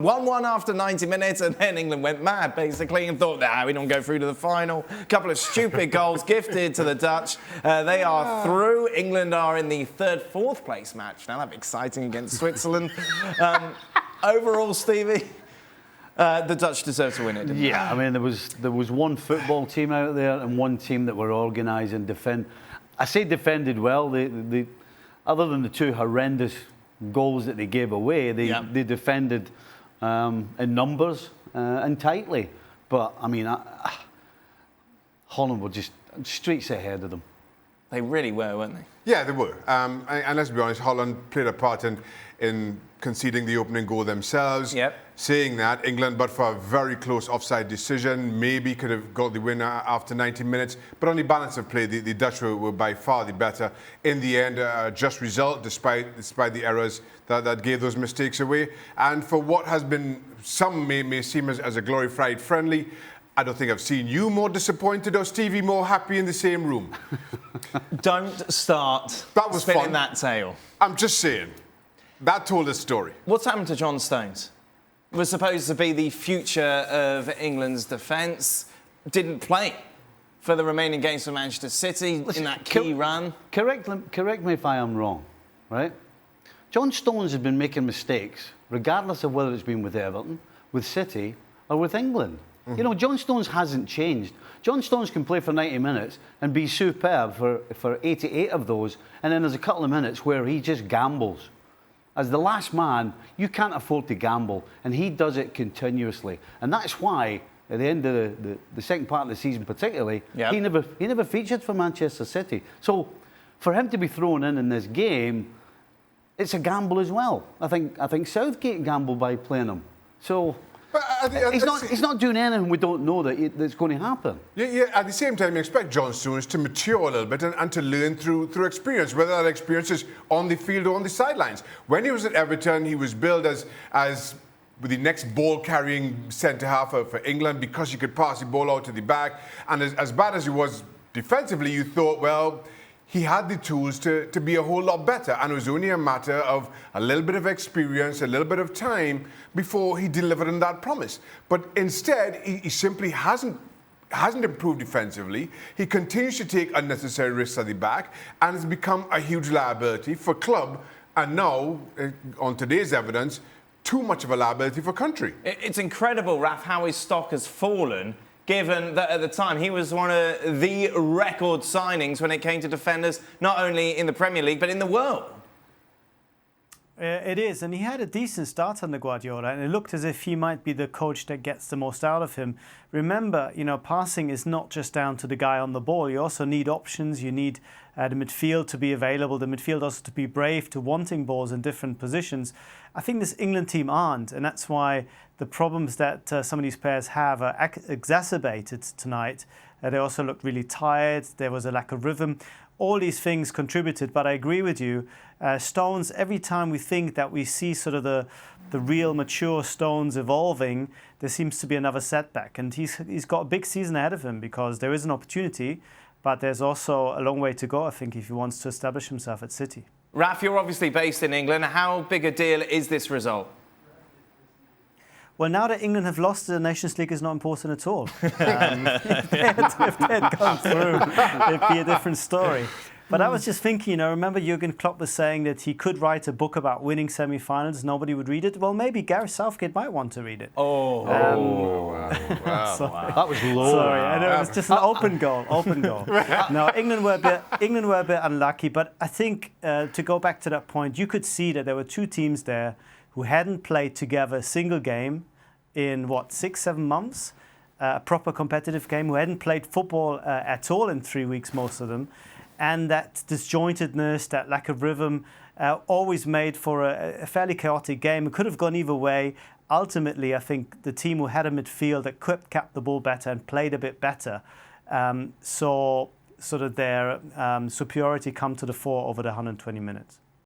1-1 after 90 minutes, and then England went mad, basically, and thought, we don't go through to the final. A couple of stupid goals gifted to the Dutch. They are through. England are in the fourth place match. Now, that'd be exciting against Switzerland. Overall, Stevie, the Dutch deserve to win it, didn't they? Yeah, I mean, there was one football team out there and one team that were organised and defend. I say defended well. They other than the two horrendous goals that they gave away, they defended in numbers and tightly. But, I mean, Holland were just streets ahead of them. They really were, weren't they? Yeah, they were. And let's be honest, Holland played a part in conceding the opening goal themselves. Yep. Saying that, England, but for a very close offside decision, maybe could have got the winner after 90 minutes. But on the balance of play, the Dutch were by far the better. In the end, a just result, despite the errors that gave those mistakes away. And for what has been, some may seem as a glorified friendly, I don't think I've seen you more disappointed or Stevie more happy in the same room. Don't start spinning fun. That tale. I'm just saying. That told a story. What's happened to John Stones? Was supposed to be the future of England's defence. Didn't play for the remaining games for Manchester City in that key run. Correct me if I am wrong, right? John Stones has been making mistakes, regardless of whether it's been with Everton, with City, or with England. Mm-hmm. You know, John Stones hasn't changed. John Stones can play for 90 minutes and be superb for 88 of those, and then there's a couple of minutes where he just gambles. As the last man, you can't afford to gamble, and he does it continuously. And that's why, at the end of the second part of the season particularly, he never featured for Manchester City. So for him to be thrown in this game, it's a gamble as well. I think Southgate gambled by playing him. So he's not doing anything we don't know that's going to happen. Yeah. At the same time, you expect John Stones to mature a little bit and to learn through experience, whether that experience is on the field or on the sidelines. When he was at Everton, he was billed as the next ball-carrying centre-half for England because he could pass the ball out to the back. And as bad as he was defensively, you thought, well, he had the tools to be a whole lot better, and it was only a matter of a little bit of experience, a little bit of time before he delivered on that promise. But instead, he simply hasn't improved defensively. He continues to take unnecessary risks at the back and has become a huge liability for club, and now, on today's evidence, too much of a liability for country. It's incredible, Raph, how his stock has fallen, given that at the time he was one of the record signings when it came to defenders, not only in the Premier League, but in the world. It is, and he had a decent start under Guardiola, and it looked as if he might be the coach that gets the most out of him. Remember, passing is not just down to the guy on the ball. You also need options. You need the midfield to be available, the midfield also to be brave to wanting balls in different positions. I think this England team aren't, and that's why the problems that some of these players have are exacerbated tonight. They also looked really tired. There was a lack of rhythm. All these things contributed, but I agree with you. Stones, every time we think that we see sort of the real mature Stones evolving, there seems to be another setback. And he's got a big season ahead of him because there is an opportunity, but there's also a long way to go, I think, if he wants to establish himself at City. Raph, you're obviously based in England. How big a deal is this result? Well, now that England have lost, the Nations League is not important at all. If they had gone through, it'd be a different story. But I was just thinking, remember Jurgen Klopp was saying that he could write a book about winning semi-finals, nobody would read it. Well, maybe Gareth Southgate might want to read it. Wow. That was low. Sorry, I know, it was just an open goal. No, England were a bit unlucky, but I think to go back to that point, you could see that there were two teams there who hadn't played together a single game in, 6-7 months, a proper competitive game, who hadn't played football at all in 3 weeks, most of them. And that disjointedness, that lack of rhythm, always made for a fairly chaotic game. It could have gone either way. Ultimately, I think the team who had a midfield that could cap the ball better and played a bit better saw sort of their superiority come to the fore over the 120 minutes.